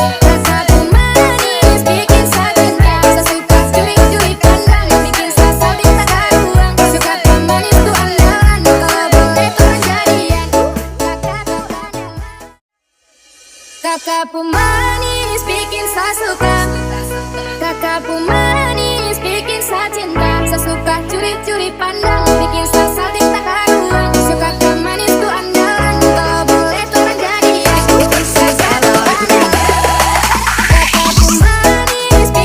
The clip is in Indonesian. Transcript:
Kakak pemanis bikin sakit rasa, suka curi-curi pandang, bikin sasal tak karuang. Suka pemanis tuh andalan, kalau boleh tuh jadian. Kakak tuh andalan. Kakak pemanis